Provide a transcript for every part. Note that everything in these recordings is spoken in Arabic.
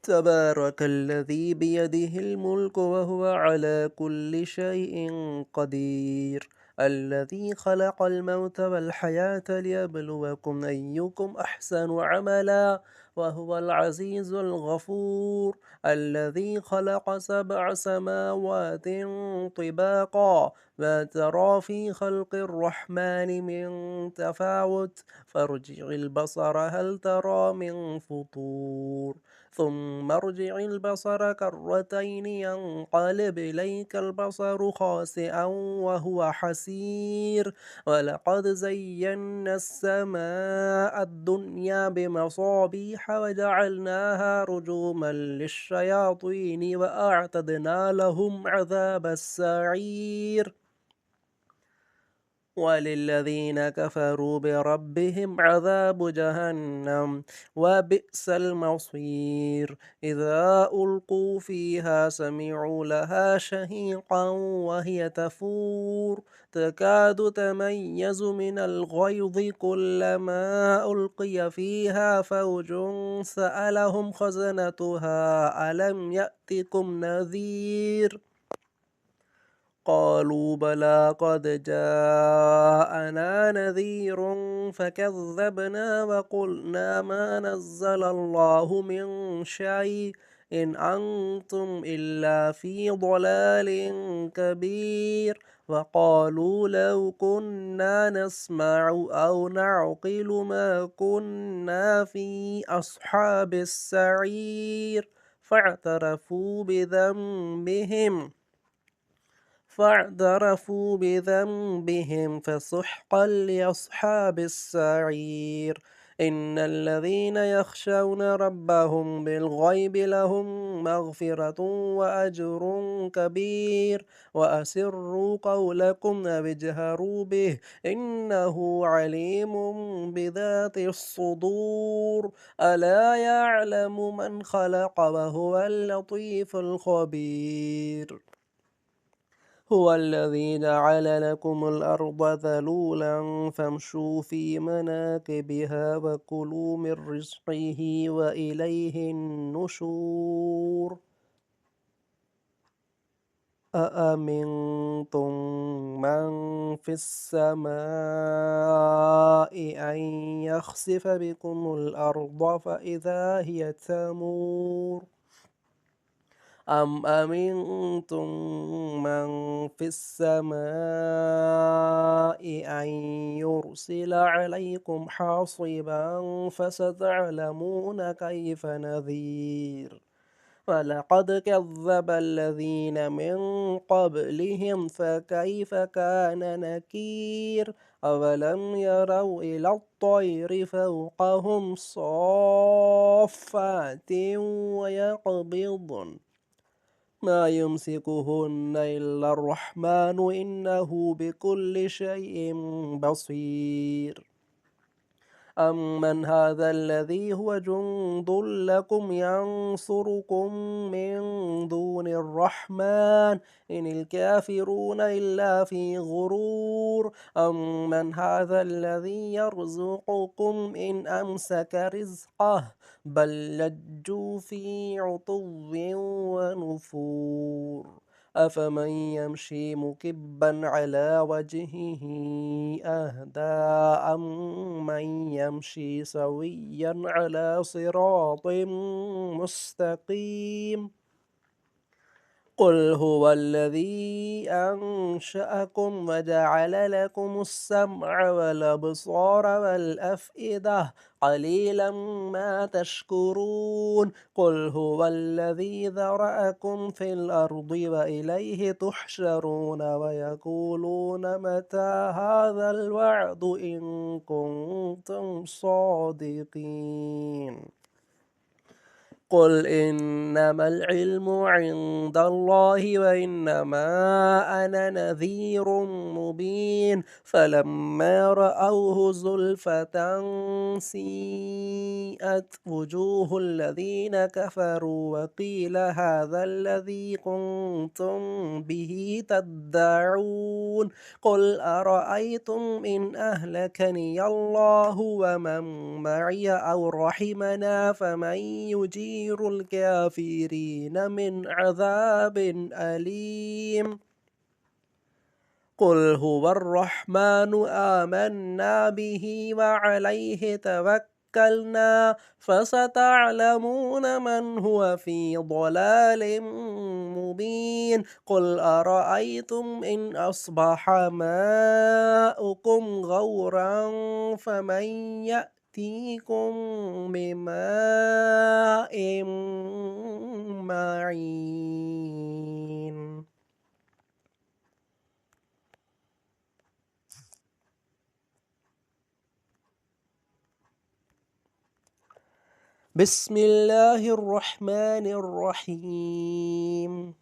تبارك الذي بيده الملك وهو على كل شيء قدير. الذي خلق الموت والحياة ليبلوكم أيكم أحسن عملا وهو العزيز الغفور. الذي خلق 7 سماوات طباقا ما ترى في خلق الرحمن من تفاوت فارجع البصر هل ترى من فطور ثم ارجع البصر كرتين ينقلب إليك البصر خاسئا وهو حسير. ولقد زينا السماء الدنيا بمصابيح وجعلناها رجوما للشياطين وأعتدنا لهم عذاب السعير. وللذين كفروا بربهم عذاب جهنم وبئس المصير. إذا ألقوا فيها سمعوا لها شهيقا وهي تفور تكاد تميز من الغيظ كلما ألقي فيها فوج سألهم خزنتها ألم يأتكم نذير قالوا بلى قد جاءنا نذير فكذبنا وقلنا ما نزل الله من شيء إن أنتم إلا في ضلال كبير. وقالوا لو كنا نسمع أو نعقل ما كنا في أصحاب السعير فاعترفوا بذنبهم فسحقا لأصحاب السعير. إن الذين يخشون ربهم بالغيب لهم مغفرة وأجر كبير. وأسروا قولكم أو اجهروا به إنه عليم بذات الصدور. ألا يعلم من خلق وهو اللطيف الخبير. هو الذي جعل لكم الأرض ذلولا فامشوا في مناكبها وكلوا من رزقه وإليه النشور. أأمنتم من في السماء أن يخسف بكم الأرض فإذا هي تمور أم أمنتم من في السماء أن يرسل عليكم حاصبا فستعلمون كيف نذير. ولقد كذب الذين من قبلهم فكيف كان نكير. أولم يروا إلى الطير فوقهم صافات ويقبضن ما يمسكهن إلا الرحمن إنه بكل شيء بصير. أمن هذا الذي هو جند لكم ينصركم من دون الرحمن إن الكافرون إلا في غرور. أمن هذا الذي يرزقكم إن أمسك رزقه بل لجوا في عتو ونفور. أفمن يمشي مكبا على وجهه أهدى أمن يمشي سويا على صراط مستقيم. قل هو الذي أنشأكم وجعل لكم السمع والأبصار والأفئدة قليلا ما تشكرون. قل هو الذي ذرأكم في الأرض وإليه تحشرون ويقولون متى هذا الوعد إن كنتم صادقين. قل إنما العلم عند الله وإنما أنا نذير مبين. فلما رأوه زلفة سيئت وجوه الذين كفروا وقيل هذا الذي كنتم به تدعون. قل أرأيتم إن أهلكني الله ومن معي أو رحمنا فمن يجيب ويحذر الكافرين من عذاب أليم. قل هو الرحمن آمنا به وعليه توكلنا فستعلمون من هو في ضلال مبين. قل أرأيتم إن أصبح ماؤكم غورا فمن يأتيكم بماء معين. بسم الله الرحمن الرحيم.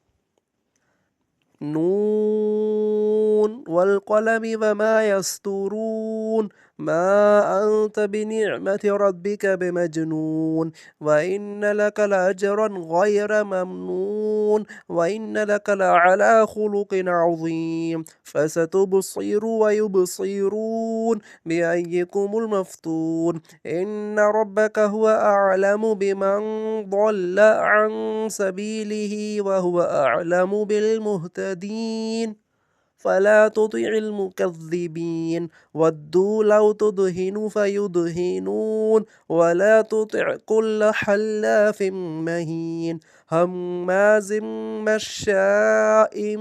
نون والقلم وما يسطرون. ما أنت بنعمة ربك بمجنون وإن لك لأجرا غير ممنون وإن لك لعلى خلق عظيم. فستبصر ويبصرون بأيكم المفتون. إن ربك هو أعلم بمن ضل عن سبيله وهو أعلم بالمهتدين. فلا تطع المكذبين ودوا لو تدهن فيدهنون ولا تطع كل حلاف مهين هماز مشاء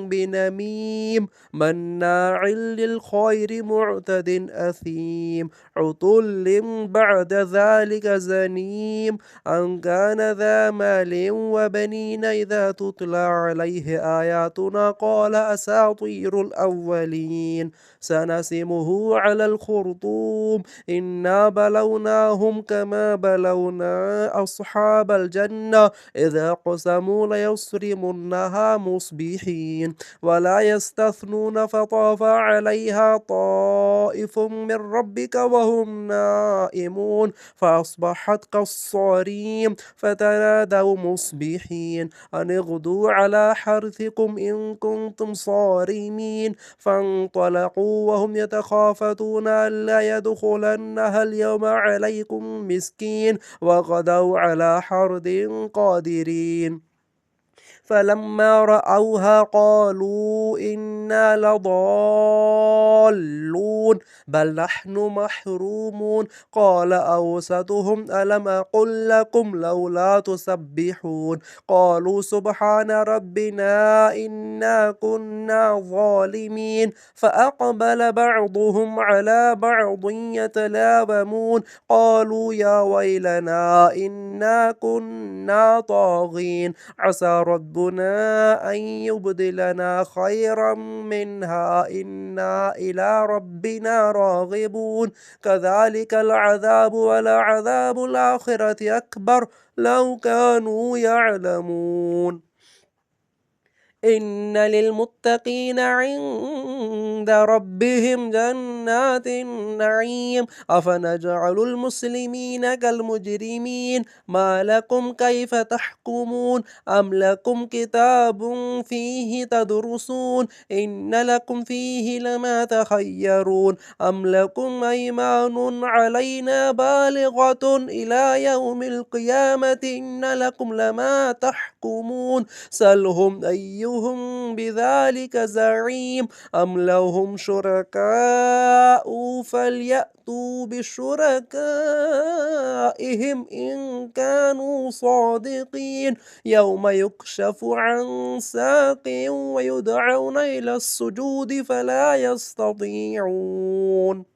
بنميم مناع للخير معتد أثيم عتل بعد ذلك زنيم أن كان ذا مال وبنين إذا تتلى عليه آياتنا قال أساطير الأولين سنسمه على الخرطوم إنا بلوناهم كما بلونا أصحاب الجنة إذا قسموا ليصرمنها مصبحين ولا يستثنون فطاف عليها طائف من ربك وهم نائمون فأصبحت كالصريم فتنادوا مصبحين أن اغدوا على حرثكم إن كنتم صارمين فانطلقوا وهم يتخافتون ألا يدخلنها اليوم عليكم مسكين وغدوا على حرد قادرين. فلما رأوها قالوا إنا لضالون بل نحن محرومون قال أوسطهم ألم أقل لكم لولا تسبحون قالوا سبحان ربنا إنا كنا ظالمين فأقبل بعضهم على بعض يتلاومون قالوا يا ويلنا إنا كنا طاغين عسى ربنا أن يبدلنا خيرا منها إنا إلى ربنا راغبون كذلك العذاب ولعذاب الآخرة أكبر لو كانوا يعلمون. إن للمتقين عند ربهم جنات النعيم أفنجعل المسلمين كالمجرمين ما لكم كيف تحكمون أم لكم كتاب فيه تدرسون إن لكم فيه لما تخيرون أم لكم أيمان علينا بالغة إلى يوم القيامة إن لكم لما تحكمون سلهم أيهم بذلك زعيم أم لهم شركاء فليأتوا بشركائهم إن كانوا صادقين يوم يكشف عن ساق ويدعون إلى السجود فلا يستطيعون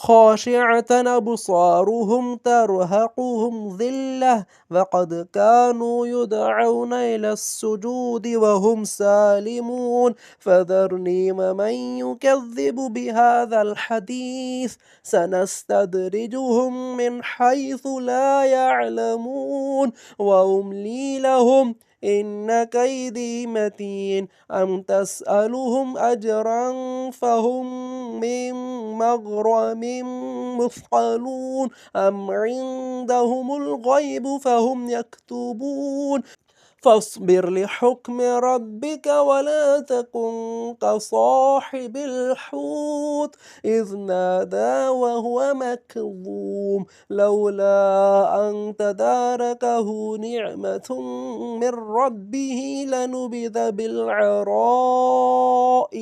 خاشعة أبصارهم ترهقهم ذلة وقد كانوا يدعون إلى السجود وهم سالمون فذرني ومن يكذب بهذا الحديث سنستدرجهم من حيث لا يعلمون وأملي لهم إن كيدي متين أم تسألهم أجرا فهم من مغرم مثقلون أم عندهم الغيب فهم يكتبون فاصبر لحكم ربك ولا تكن كصاحب الحوت إذ نادى وهو مكظوم لولا أن تداركه نعمة من ربه لنبذ بالعراء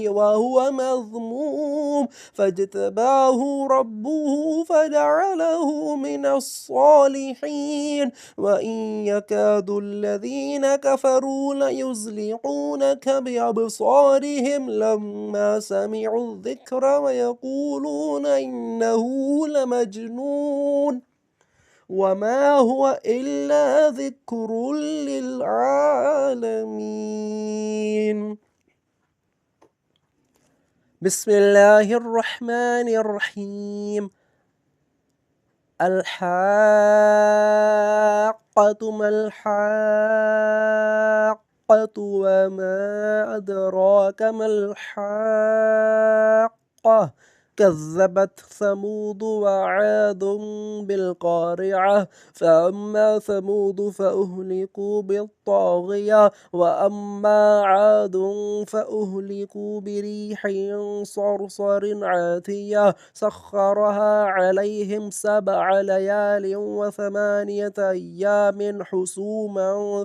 وهو مذموم فاجتباه ربه فجعله من الصالحين وإن يكاد الذين كفروا ليزلقونك بأبصارهم لما سمعوا الذكر ويقولون إنه لمجنون وما هو إلا ذكر للعالمين. بسم الله الرحمن الرحيم. الحاقة ما الحاقة وما أدراك ما الحاقة كذبت ثمود وعاد بالقارعة فأما ثمود فأهلكوا بالطاغية وأما عاد فأهلكوا بريح صرصر عاتية سخرها عليهم 7 ليال و8 أيام حسوما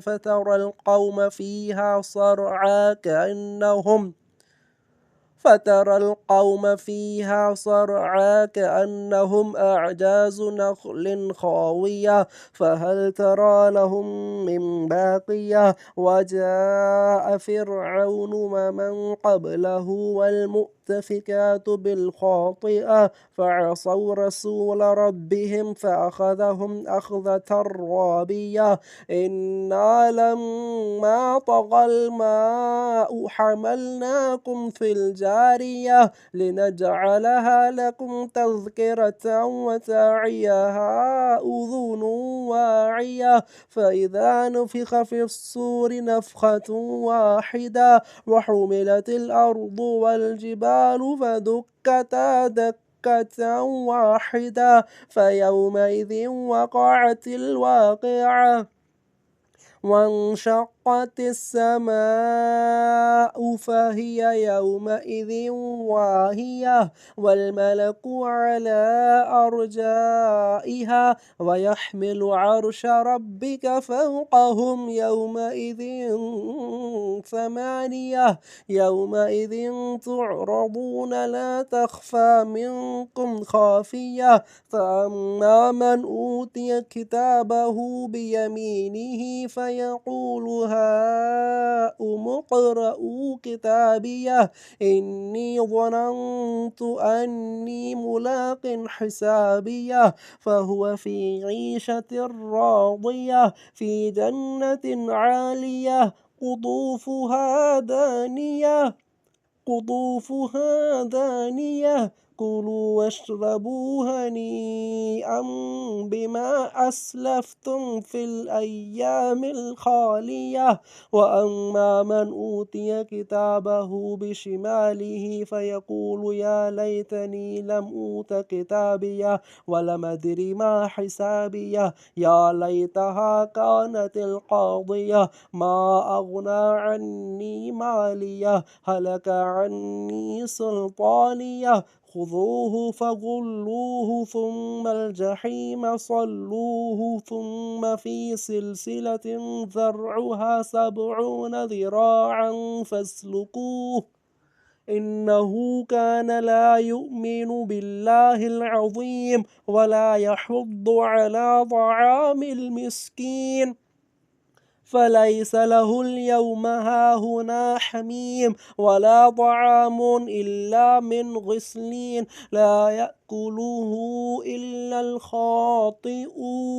فترى القوم فيها صرعى كأنهم أعجاز نخل خاوية فهل ترى لهم من باقية وجاء فرعون ومن قبله والمؤتفكات بالخاطئة فعصوا رسول ربهم فأخذهم أخذة رابية إنا لما طغى الماء حملناكم في الجارية لنجعلها لكم تذكرة وتعيها أذن واعية فإذا نفخ في الصور نفخة واحدة وحملت الأرض والجبال فدكتا دكة واحدة فيومئذ وقعت الواقعة وانشقت السماء فهي يومئذ واهية والملك على أرجائها ويحمل عرش ربك فوقهم يومئذ 8 يومئذ تعرضون لا تخفى منكم خافية فأما من أوتي كتابه بيمينه فيقول هاؤم اقرءوا كتابيه إني ظننت أني ملاق حسابيه فهو في عيشة راضية في جنة عالية قطوفها دانية كلوا واشربوا هنيئا بما أسلفتم في الأيام الخالية وأما من أوتي كتابه بشماله فيقول يا ليتني لم أوت كتابيه ولم أدر ما حسابيه يا ليتها كانت القاضية ما أغنى عني ماليه هلك عني سلطانيه خذوه فغلوه ثم الجحيم صلوه ثم في سلسلة ذرعها 70 ذراعا فاسلكوه إنه كان لا يؤمن بالله العظيم ولا يحض على طعام المسكين فليس له اليوم هاهنا حميم ولا طعام إلا من غسلين لا يأكله إلا الخاطئون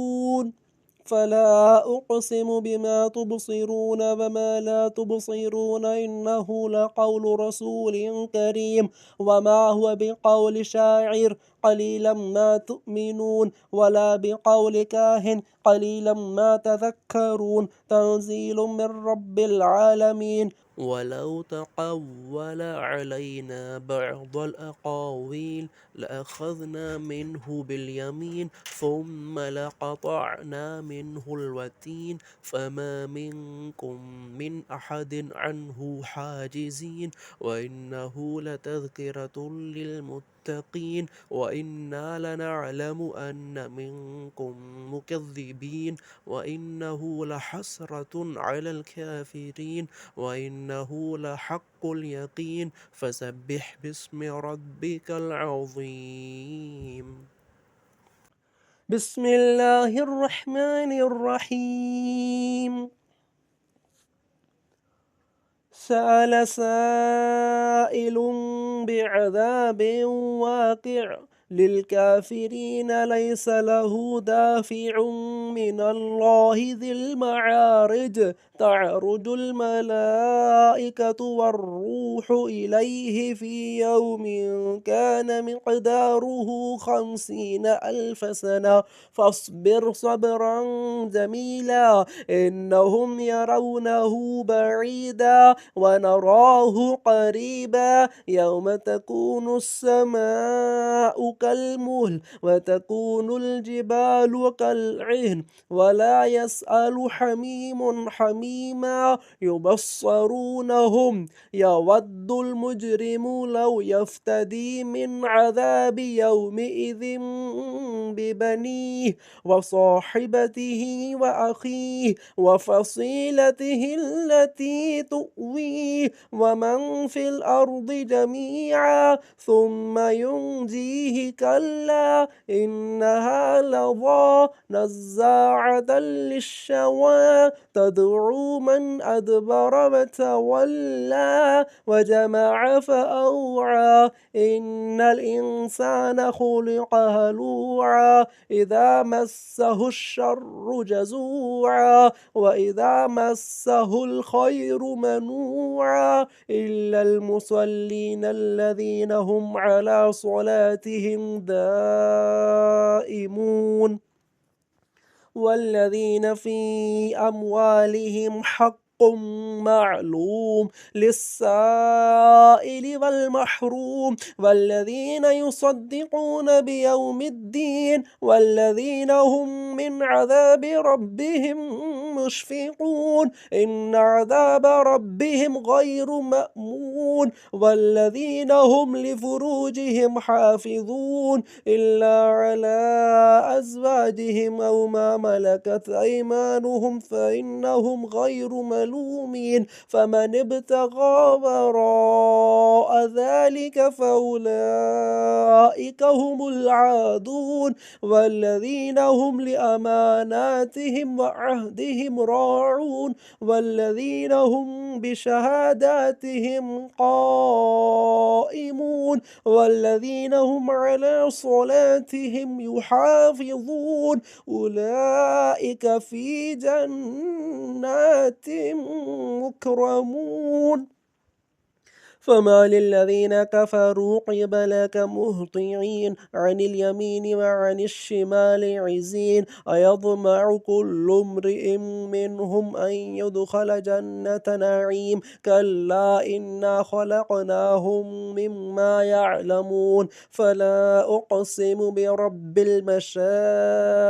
فلا أقسم بما تبصرون وما لا تبصرون إنه لقول رسول كريم وما هو بقول شاعر قليلا ما تؤمنون ولا بقول كاهن قليلا ما تذكرون تنزيل من رب العالمين ولو تقول علينا بعض الأقاويل لأخذنا منه باليمين ثم لقطعنا منه الوتين فما منكم من أحد عنه حاجزين وإنه لتذكرة للمتقين وإنا لنعلم أن منكم مكذبين وإنه لحسرة على الكافرين وإنه لحق اليقين فسبح باسم ربك العظيم بسم الله الرحمن الرحيم سأل سائل بعذاب واقع للكافرين ليس له دافع من الله ذي المعارج تعرج الملائكة والروح إليه في يوم كان مقداره 50,000 سنة فاصبر صبرا جميلا إنهم يرونه بعيدا ونراه قريبا يوم تكون السماء كالمهل وتكون الجبال كالعهن ولا يسأل حميم حميما يبصرونهم يود المجرم لو يفتدي من عذاب يومئذ ببنيه وصاحبته وأخيه وفصيلته التي تؤويه ومن في الأرض جميعا ثم ينجيه كلا إنها لظى نزاعة للشوى تدعو من أدبر وتولى وجمع فأوعى إن الإنسان خلق هلوعا إذا مسه الشر جزوعا وإذا مسه الخير منوعا إلا المصلين الذين هم على صلاتهم دائمون والذين في أموالهم حق معلوم للسائل والمحروم والذين يصدقون بيوم الدين والذين هم من عذاب ربهم مشفقون إن عذاب ربهم غير مأمون والذين هم لفروجهم حافظون إلا على أزواجهم أو ما ملكت أيمانهم فإنهم غير ملومين فمن ابتغى وراء ذلك فأولئك هم العادون والذين هم لأماناتهم وعهدهم راعون والذين هم بشهاداتهم قائمون والذين هم على صلاتهم يحافظون أولئك في جنات مكرمون فما للذين كفروا قبلك مهطعين عن اليمين وعن الشمال عزين أيطمع كل امرئ منهم أن يدخل جنة نعيم كلا إنا خلقناهم مما يعلمون فلا أقسم برب المشارق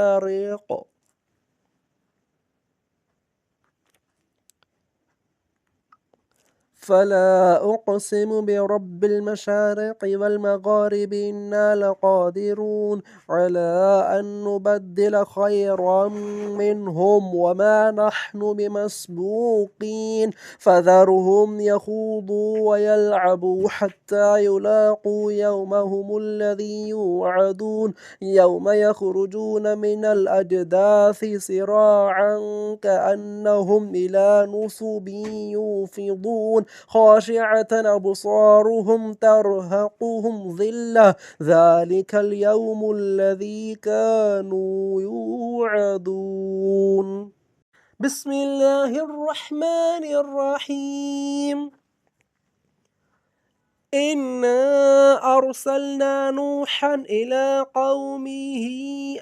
فلا أقسم برب المشارق والمغارب إنا لقادرون على أن نبدل خيرا منهم وما نحن بمسبوقين فذرهم يخوضوا ويلعبوا حتى يلاقوا يومهم الذي يوعدون يوم يخرجون من الأجداث سراعا كأنهم إلى نصب يوفضون خاشعة أبصارهم ترهقهم ذلة ذلك اليوم الذي كانوا يوعدون بسم الله الرحمن الرحيم إنا أرسلنا نوحا إلى قومه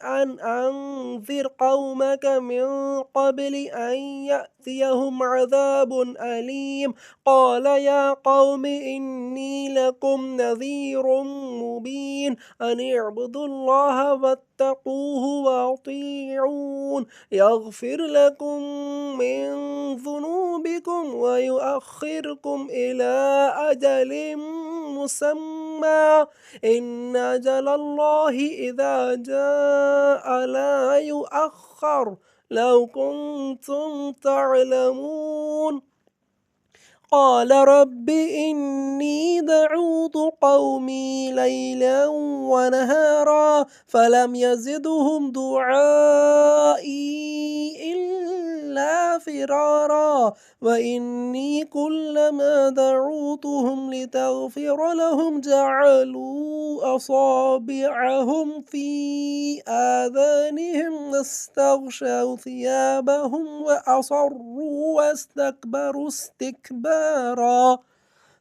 أن أنذر قومك من قبل أن يأتيهم عذاب أليم قال يا قوم إني لكم نذير مبين أن اعبدوا الله واتقوه وأطيعون يغفر لكم من ذنوبكم ويؤخركم إلى أجل مسمى إن أجل الله إذا جاء لا يؤخر لو كنتم تعلمون قال رب إني دعوت قومي ليلا ونهارا فلم يزدهم دعائي إلا فرارا وإني كلما دعوتهم لتغفر لهم جعلوا أصابعهم في آذانهم واستغشوا ثيابهم وأصروا واستكبروا استكبارا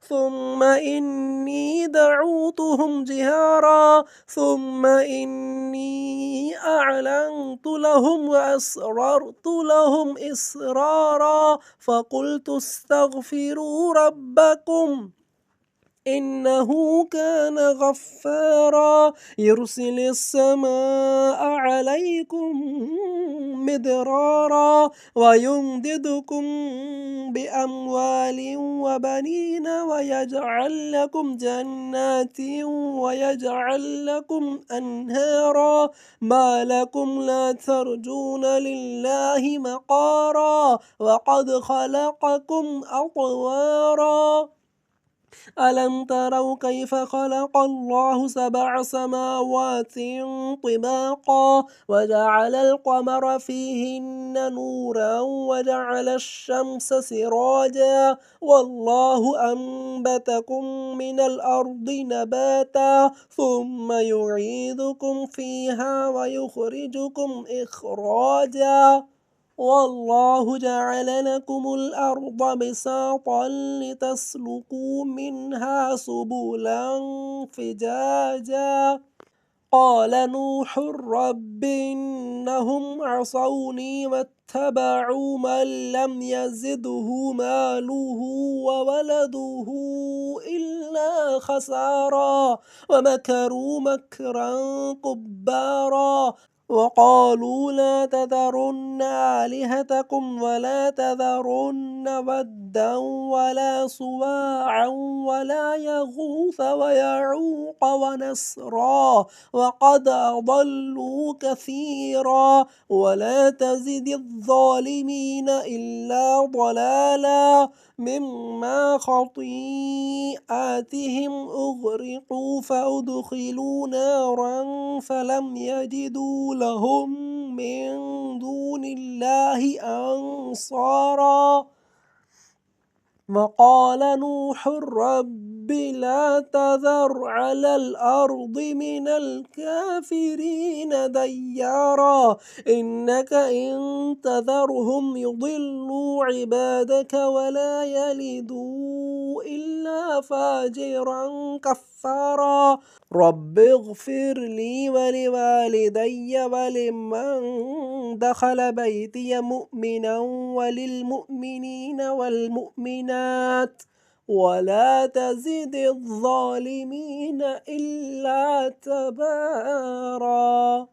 ثم إني دعوتهم جهارا ثم إني أعلنت لهم وأسررت لهم إسرارا فقلت استغفروا ربكم إنه كان غفارا يرسل السماء عليكم مدرارا ويمددكم بأموال وبنين ويجعل لكم جنات ويجعل لكم أنهارا ما لكم لا ترجون لله مقارا وقد خلقكم أطوارا ألم تروا كيف خلق الله سبع سماوات طباقا وجعل القمر فيهن نورا وجعل الشمس سراجا والله أنبتكم من الأرض نباتا ثم يعيدكم فيها ويخرجكم إخراجا والله جعل لكم الأرض بساطا لتسلكوا منها سبلا فجاجا قال نوح رب إنهم عصوني واتبعوا من لم يزده ماله وولده إلا خسارا ومكروا مكرا كبارا وقالوا لا تذرن آلهتكم ولا تذرن ودا ولا سواعا ولا يغوث ويعوق ونسرا وقد أضلوا كثيرا ولا تزد الظالمين إلا ضلالا مما خطيئاتهم أغرقوا فأدخلوا نارا فلم يجدوا لهم من دون الله أنصارا وقال نوح رب لا تذر على الأرض من الكافرين ديارا إنك إن تذرهم يضلوا عبادك ولا يلدوا إلا فاجرا كفارا رب اغفر لي ولوالدي ولمن دخل بيتي مؤمنا وللمؤمنين والمؤمنات ولا تزد الظالمين إلا تبارا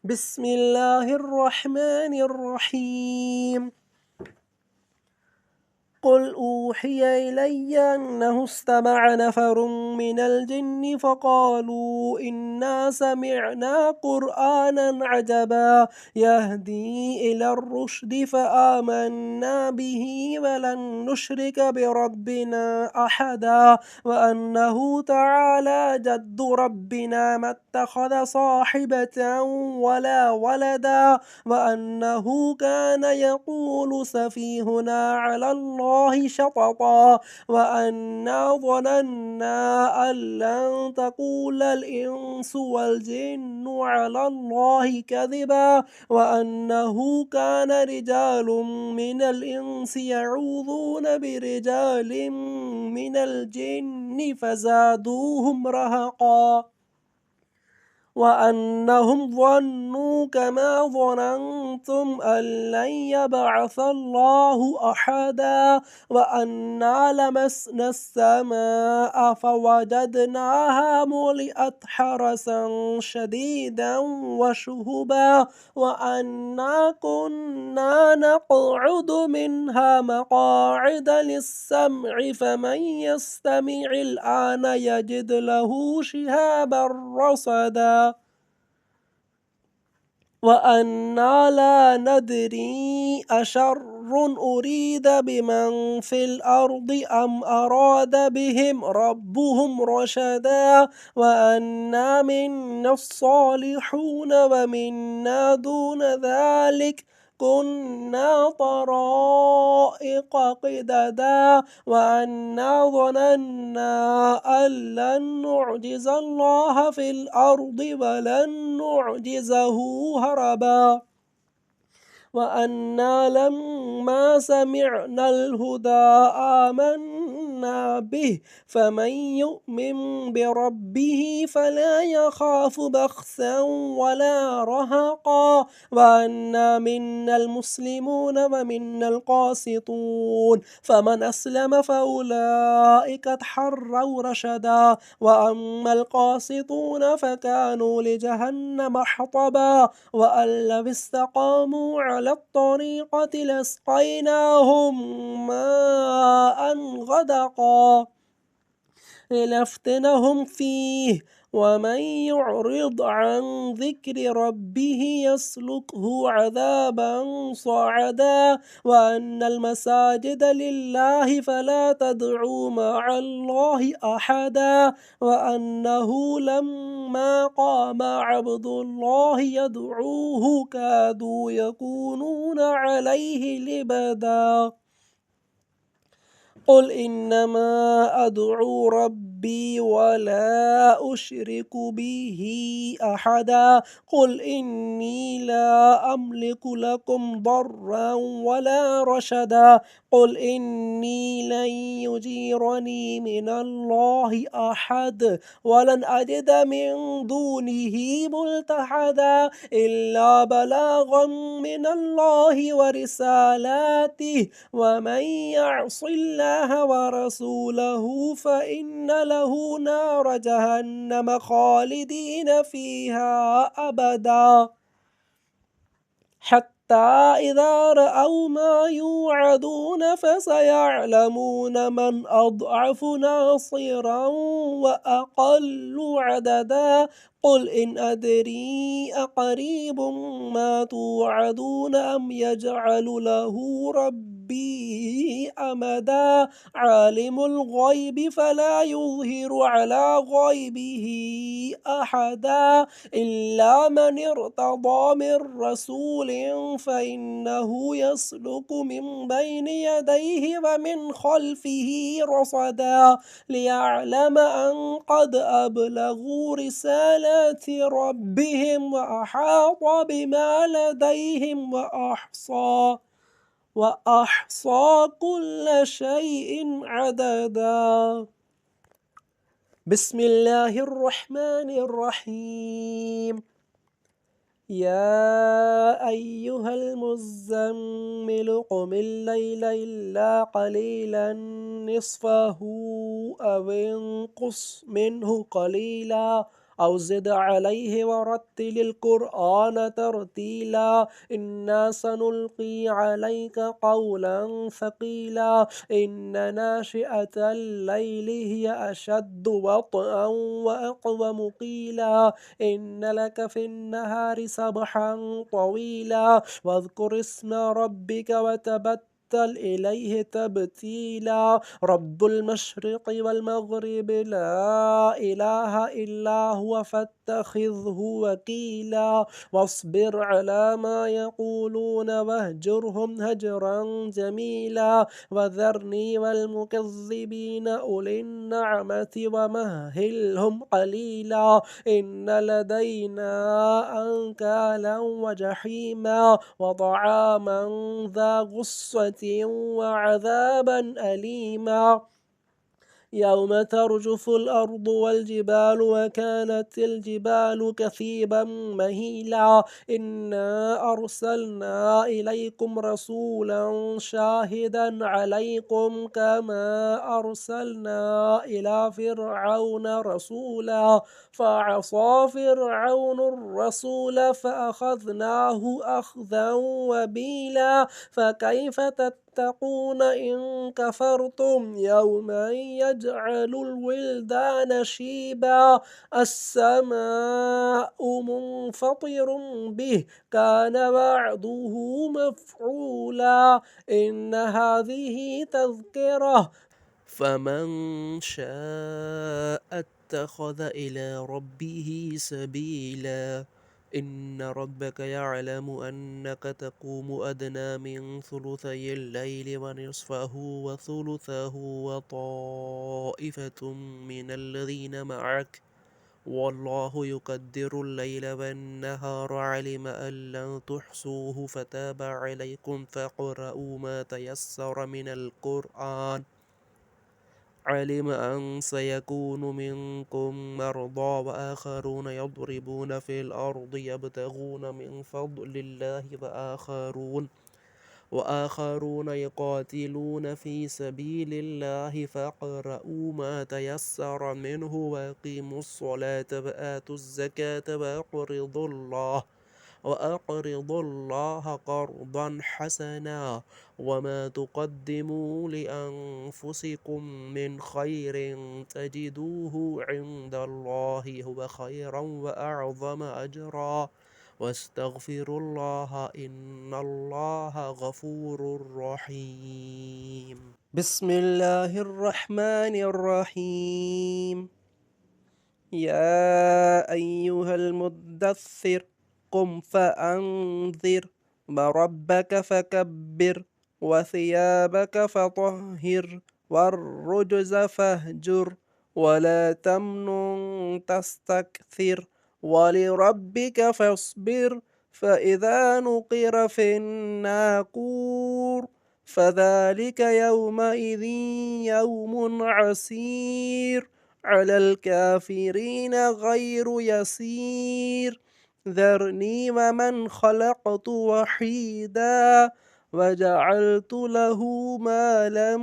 بسم الله الرحمن الرحيم قل أوحي إلي أنه استمع نفر من الجن فقالوا إنا سمعنا قرآنا عجبا يهدي إلى الرشد فآمنا به ولن نشرك بربنا أحدا وأنه تعالى جد ربنا ما اتخذ صاحبة ولا ولدا وأنه كان يقول سفيهنا على الله الله شططا وأنا ظننا أن لن تقول الإنس والجن على الله كذبا وأنه كان رجال من الإنس يعوذون برجال من الجن فزادوهم رهقا وأنهم ظنوا كما ظننتم أن لن يبعث الله أحدا وأنا لمسنا السماء فوجدناها ملئت حرسا شديدا وشهبا وأنا كنا نقعد منها مقاعد للسمع فمن يستمع الآن يجد له شهابا رصدا وأنا لا ندري أشر أريد بمن في الأرض أم أراد بهم ربهم رشدا وأنا منا الصالحون ومنا دون ذلك كنا طرائق قددا وأنا ظننا أن لن نعجز الله في الأرض ولن نعجزه هربا وأنا لما سمعنا الهدى آمنا به فمن يؤمن بربه فلا يخاف بخسا ولا رهقا وأنا منا المسلمون ومنا القاسطون فمن أسلم فأولئك تحروا رشدا وأما القاسطون فكانوا لجهنم حطبا وأن لو استقاموا على الطريقة لاسقيناهم ماء غدقا لنفتنهم فيه ومن يعرض عن ذكر ربه يسلكه عذابا صعدا وأن المساجد لله فلا تدعوا مع الله أحدا وأنه لما قام عبد الله يدعوه كادوا يكونون عليه لبدا قل إنما أدعو ربي ولا أشرك به أحدا قل إني لا أملك لكم ضرا ولا رشدا قل إني لن يجيرني من الله أحد ولن أجد من دونه ملتحدا إلا بلاغا من الله ورسالاته ومن يعص الله ورسوله فإن له نار جهنم خالدين فيها أبدا حتى إذا رأوا ما يوعدون فسيعلمون من أضعف ناصرا وأقل عددا قل إن أدري أقريب ما توعدون أم يجعل له ربي أمدا عالم الغيب فلا يظهر على غيبه أحدا إلا من ارتضى من رسول فإنه يسلك من بين يديه ومن خلفه رصدا ليعلم أن قد أبلغوا رسالات ربهم وأحاط بما لديهم وأحصى كل شيء عددا بسم الله الرحمن الرحيم يا أيها المزمل قم الليل إلا قليلا نصفه أو انقص منه قليلا أو زد عليه ورتل القرآن ترتيلا إنا سنلقي عليك قولا ثقيلا إن ناشئة الليل هي أشد وطئا وأقوم قيلا إن لك في النهار سبحا طويلا واذكر اسم ربك وتبتل إليه تبتيلا رب المشرق والمغرب لا إله إلا هو تتخذه وكيلا واصبر على ما يقولون واهجرهم هجرا جميلا وذرني والمكذبين أولي النعمة ومهلهم قليلا إن لدينا أنكالا وجحيما وطعاما ذا غصة وعذابا أليما يوم ترجف الأرض والجبال وكانت الجبال كثيبا مهيلا إنا أرسلنا إليكم رسولا شاهدا عليكم كما أرسلنا إلى فرعون رسولا فعصى فرعون الرسول فأخذناه أخذا وبيلا فكيف تتقون إن كفرتم يوما يجعل الولدان شيبا السماء منفطر به كان وعده مفعولا إن هذه تذكرة فمن شاء اتخذ إلى ربه سبيلا إن ربك يعلم أنك تقوم أدنى من ثلثي الليل ونصفه وثلثه وطائفة من الذين معك والله يقدر الليل والنهار علم أن لن تحصوه فتاب عليكم فاقرؤوا ما تيسر من القرآن علم أن سيكون منكم مرضى وآخرون يضربون في الأرض يبتغون من فضل الله وآخرون يقاتلون في سبيل الله فاقرؤوا ما تيسر منه وأقيموا الصلاة وآتوا الزكاة وأقرضوا الله قرضا حسنا وما تقدموا لأنفسكم من خير تجدوه عند الله هو خيرا وأعظم أجرا واستغفروا الله إن الله غفور رحيم بسم الله الرحمن الرحيم يا أيها المدثر قم فأنذر وربك فكبر وثيابك فطهر والرجز فاهجر ولا تمنن تستكثر ولربك فاصبر فإذا نقر في الناقور فذلك يومئذ يوم عسير على الكافرين غير يسير ذرني ومن خلقت وحيدا وجعلت له مالا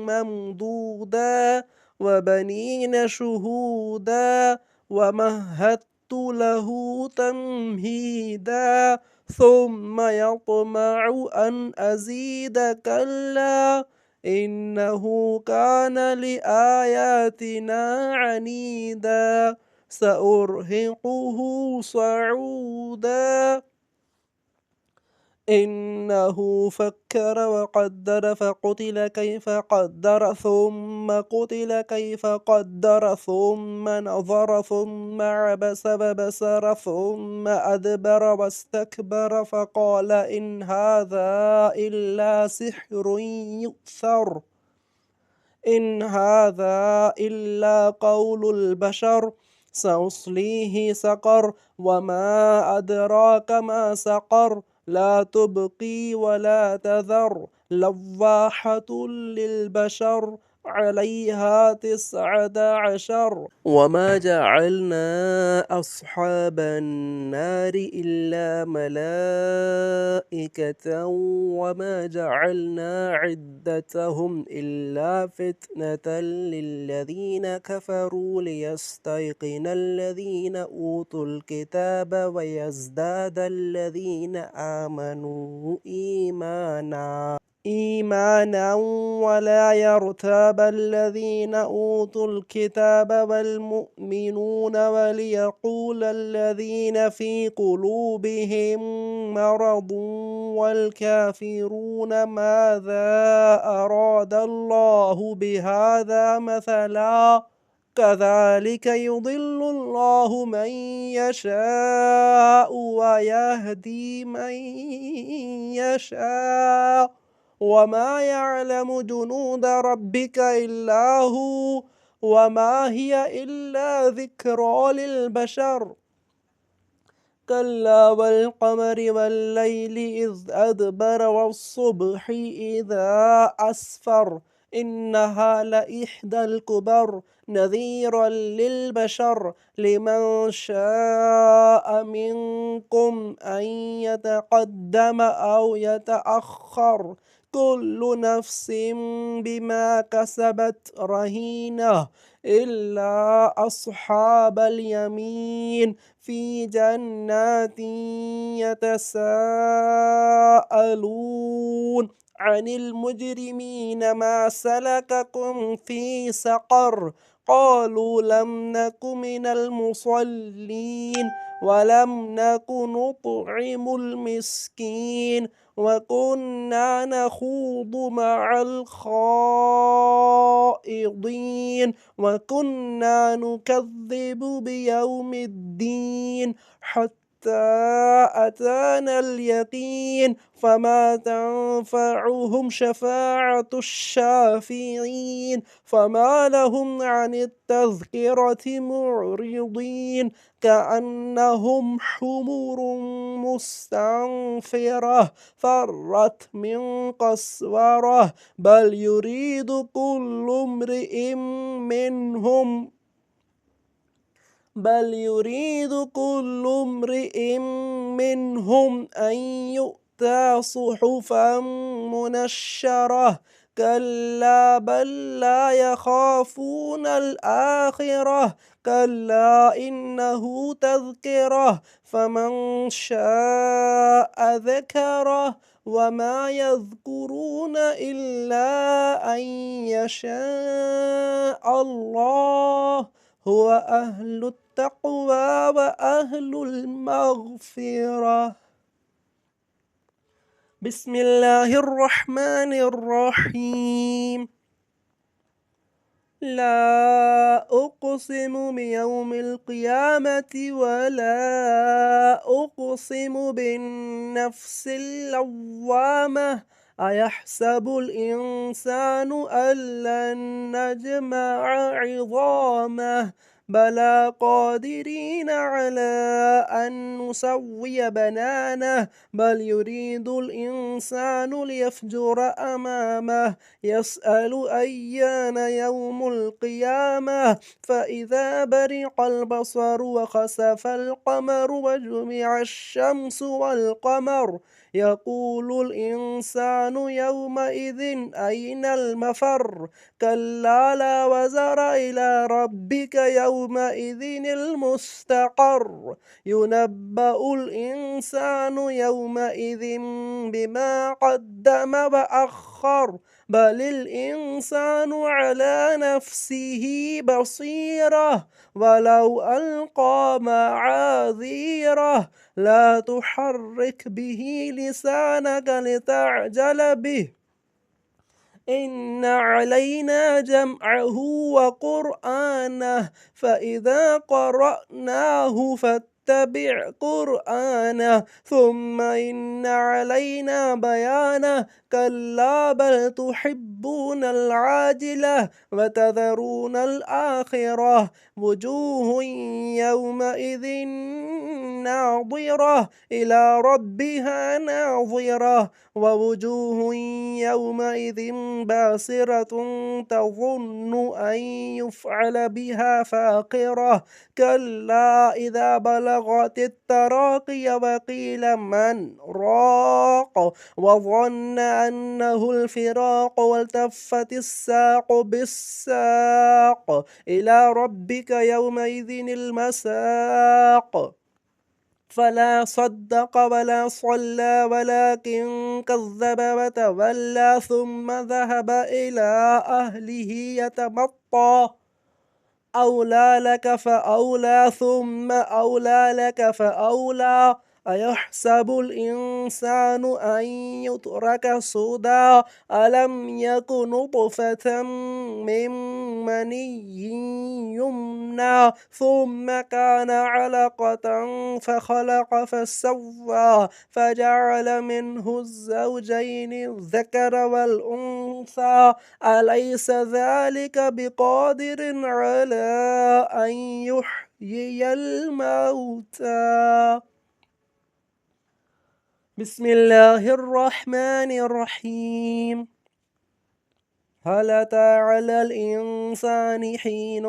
ممدودا وبنين شهودا ومهدت له تمهيدا ثم يطمع أن أزيد كلا إنه كان لآياتنا عنيدا سأرهقه صعودا إنه فكر وقدر فقتل كيف قدر ثم قتل كيف قدر ثم نظر ثم عبس وبسر ثم أدبر واستكبر فقال إن هذا إلا سحر يؤثر إن هذا إلا قول البشر سأصليه سقر وما أدراك ما سقر لا تبقي ولا تذر لواحة للبشر عليها 19 وما جعلنا أصحاب النار إلا ملائكة وما جعلنا عدتهم إلا فتنة للذين كفروا ليستيقن الذين أوتوا الكتاب ويزداد الذين آمنوا إيمانا ولا يرتاب الذين أوتوا الكتاب والمؤمنون وليقول الذين في قلوبهم مرض والكافرون ماذا أراد الله بهذا مثلا كذلك يضل الله من يشاء ويهدي من يشاء وما يعلم جنود ربك إلا هو وما هي إلا ذكرى للبشر كلا والقمر والليل إذ أدبر والصبح إذا أسفر إنها لإحدى الكبر نذيرا للبشر لمن شاء منكم أن يتقدم أو يتأخر كل نفس بما كسبت رهينة إلا أصحاب اليمين في جنات يتساءلون عن المجرمين ما سلككم في سقر قالوا لم نك من المصلين ولم نك نطعم المسكين وكنا نخوض مع الخائضين وكنا نكذب بيوم الدين حتى أتانا اليقين فما تنفعهم شفاعة الشافعين فما لهم عن التذكرة معرضين كأنهم حمر مستنفرة فرت من قسورة بل يريد كل امرئ منهم أن يؤتى صحفا منشرة كلا بل لا يخافون الآخرة كلا إنه تذكرة فمن شاء ذكره وما يذكرون إلا أن يشاء الله هو أهل التقوى وأهل المغفرة بسم الله الرحمن الرحيم لا أقسم بيوم القيامة ولا أقسم بالنفس اللوامة أيحسب الإنسان أن لن نجمع عظامه بلى قادرين على أن نسوي بنانه بل يريد الإنسان ليفجر أمامه يسأل أيان يوم القيامة فإذا برق البصر وخسف القمر وجمع الشمس والقمر يقول الإنسان يومئذ أين المفر كلا لا وزر إلى ربك يومئذ المستقر ينبأ الإنسان يومئذ بما قدم وأخر بل الإنسان على نفسه بصيرة ولو ألقى معاذيره لا تحرك به لسانك لتعجل به إن علينا جمعه وقرآنه فإذا قرأناه فاتبع قرآنه ثم إن علينا بيانه كلا بل تحبون العاجلة وتذرون الآخرة وجوه يومئذ ناظرة إلى ربها ناظرة ووجوه يومئذ باسرة تظن أن يفعل بها فاقرة كلا إذا بلغت التراقي وقيل من راق وظن أنه الفراق والتفت الساق بالساق إلى ربك يومئذ المساق فلا صدق ولا صلى ولكن كذب وتولى ثم ذهب إلى أهله يتمطى أولى لك فأولى ثم أولى لك فأولى أيحسب الإنسان أن يترك سدى ألم يك نطفة من مني يمنى ثم كان علقة فخلق فسوى فجعل منه الزوجين الذكر والأنثى أليس ذلك بقادر على أن يحيي الموتى. بسم الله الرحمن الرحيم. هل أتى على الإنسان حين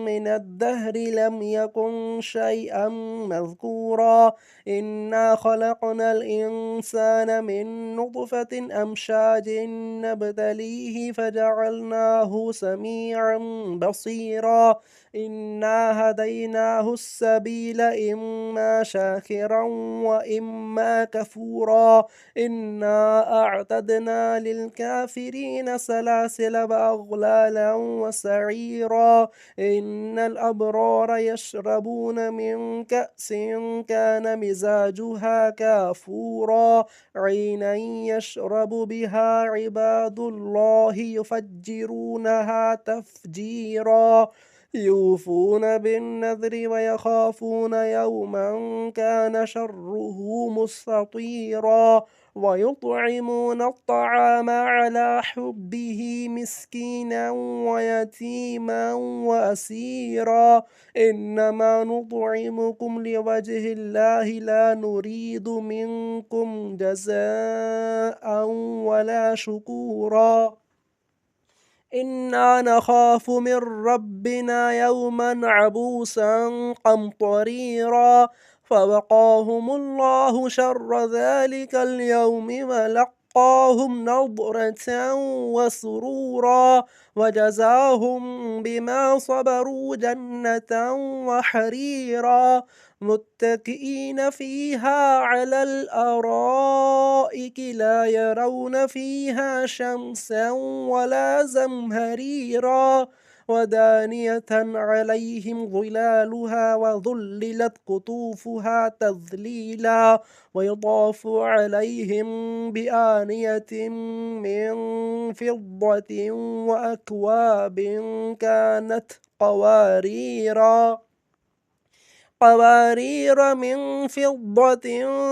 من الدهر لم يكن شيئا مذكورا إنا خلقنا الإنسان من نطفة أمشاج نبتليه فجعلناه سميعا بصيرا إنا هديناه السبيل إما شاكرا وإما كفورا إنا أعتدنا للكافرين سلاسل وأغلالا وسعيرا إن الأبرار يشربون من كأس كان مزاجها كافورا عينا يشرب بها عباد الله يفجرونها تفجيرا يوفون بالنذر ويخافون يوما كان شره مستطيرا ويطعمون الطعام على حبه مسكينا ويتيما وأسيرا إنما نطعمكم لوجه الله لا نريد منكم جزاء ولا شكورا إنا نخاف من ربنا يوما عبوسا قمطريرا فوقاهم الله شر ذلك اليوم ولقاهم نضرة وسرورا وجزاهم بما صبروا جنة وحريرا متكئين فيها على الأرائك لا يرون فيها شمسا ولا زمهريرا ودانية عليهم ظلالها وذللت قطوفها تذليلا ويطاف عليهم بآنية من فضة وأكواب كانت قوارير من فضة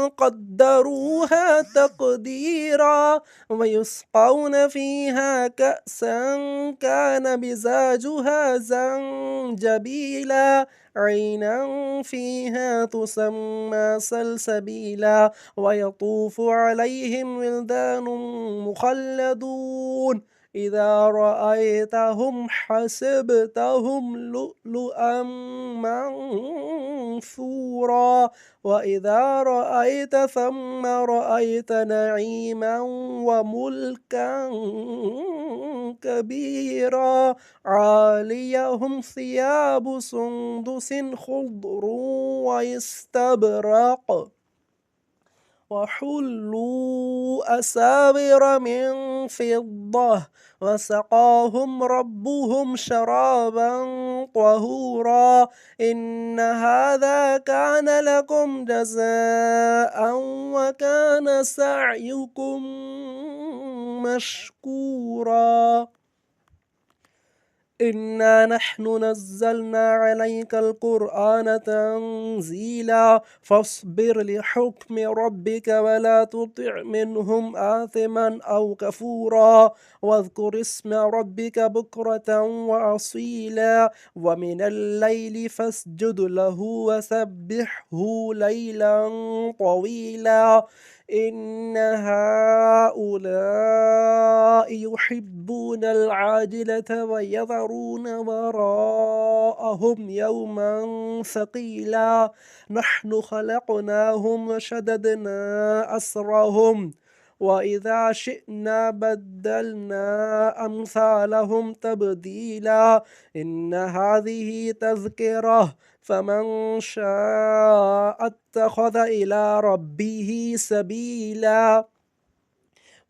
قدروها تقديرا ويسقون فيها كأسا كان مزاجها زنجبيلا عينا فيها تسمى سلسبيلا ويطوف عليهم ولدان مخلدون إذا رأيتهم حسبتهم لؤلؤا منثورا وإذا رأيت ثم رأيت نعيما وملكا كبيرا عاليهم ثياب سندس خضر واستبرق وحلوا أساور من فضة وسقاهم ربهم شرابا طهورا إن هذا كان لكم جزاء وكان سعيكم مشكورا إنا نحن نزلنا عليك القرآن تنزيلا فاصبر لحكم ربك ولا تطع منهم آثما أو كفورا واذكر اسم ربك بكرة وأصيلا ومن الليل فاسجد له وسبحه ليلا طويلا إن هؤلاء يحبون العاجلة ويذرون وراءهم يوما ثقيلا نحن خلقناهم وشددنا أسرهم وإذا شئنا بدلنا أمثالهم تبديلا إن هذه تذكرة فمن شاء اتخذ إلى ربه سبيلا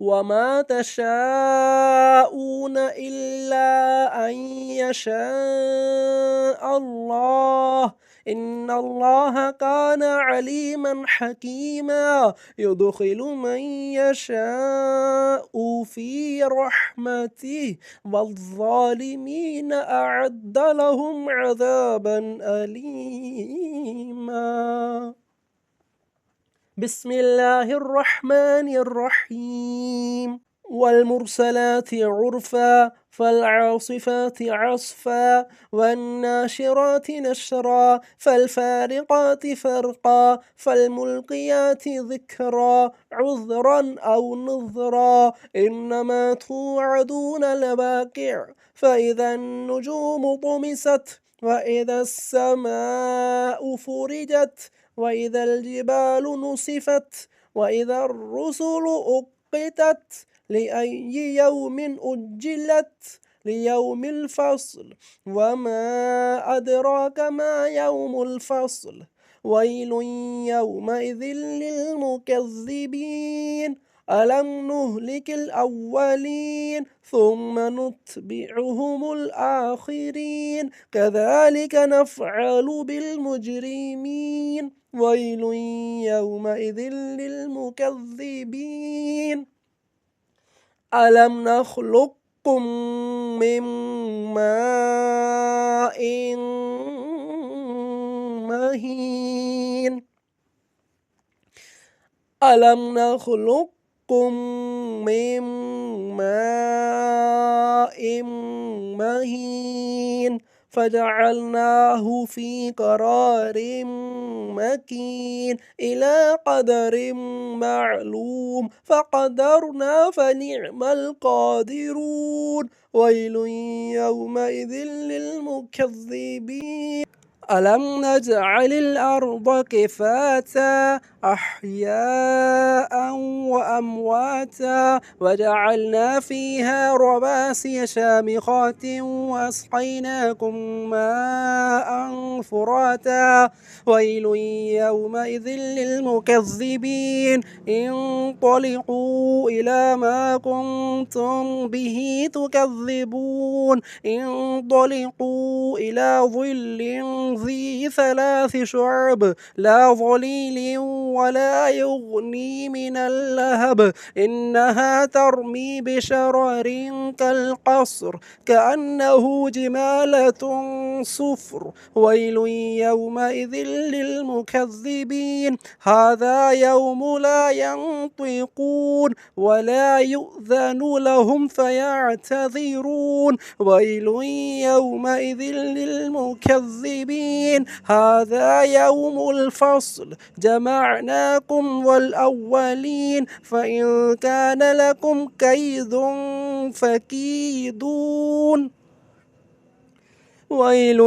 وما تشاءون إلا أن يشاء الله إن الله كان عليما حكيما يدخل من يشاء في رحمته والظالمين أعد لهم عذابا أليما. بسم الله الرحمن الرحيم. والمرسلات عرفا فالعاصفات عصفا والناشرات نشرا فالفارقات فرقا فالملقيات ذكرا عذرا أو نذرا إنما توعدون لواقع فإذا النجوم طمست وإذا السماء فرجت وإذا الجبال نصفت وإذا الرسل أقتت لأي يوم أجلت ليوم الفصل وما أدراك ما يوم الفصل ويل يومئذ للمكذبين ألم نهلك الأولين ثم نتبعهم الآخرين كذلك نفعل بالمجرمين ويل يومئذ للمكذبين ألم نخلقكم من ماء مهين ألم نخلقكم من ماء مهين فجعلناه في قرار مكين إلى قدر معلوم فقدرنا فنعم القادرون ويل يومئذ للمكذبين ألم نجعل الأرض كفاتا أحياء وأمواتا وجعلنا فيها رواسي شامخات وأسقيناكم ماء فراتا ويل يومئذ للمكذبين انطلقوا إلى ما كنتم به تكذبون انطلقوا إلى ظل ذي 3 شعب لا ظليل ولا يغني من اللهب إنها ترمي بشرر كالقصر كأنه جمالة صفر ويل يومئذ للمكذبين هذا يوم لا ينطقون ولا يؤذن لهم فيعتذرون ويل يومئذ للمكذبين هذا يوم الفصل جمعناكم والأولين فإن كان لكم كيد فكيدون ويل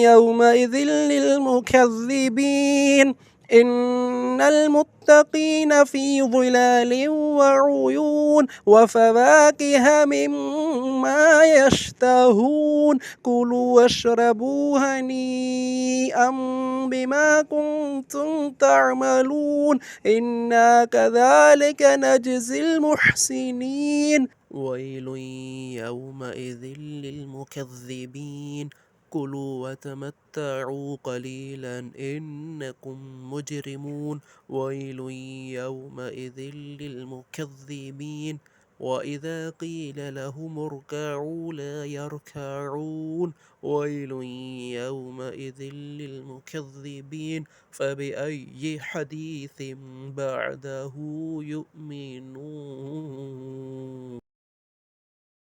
يومئذ للمكذبين إن المتقين في ظلال وعيون وفواكه مما يشتهون كلوا واشربوا هنيئا بما كنتم تعملون إنا كذلك نجزي المحسنين ويل يومئذ للمكذبين كلوا وتمتعوا قليلا إنكم مجرمون ويل يومئذ للمكذبين وإذا قيل لهم اركعوا لا يركعون ويل يومئذ للمكذبين فبأي حديث بعده يؤمنون.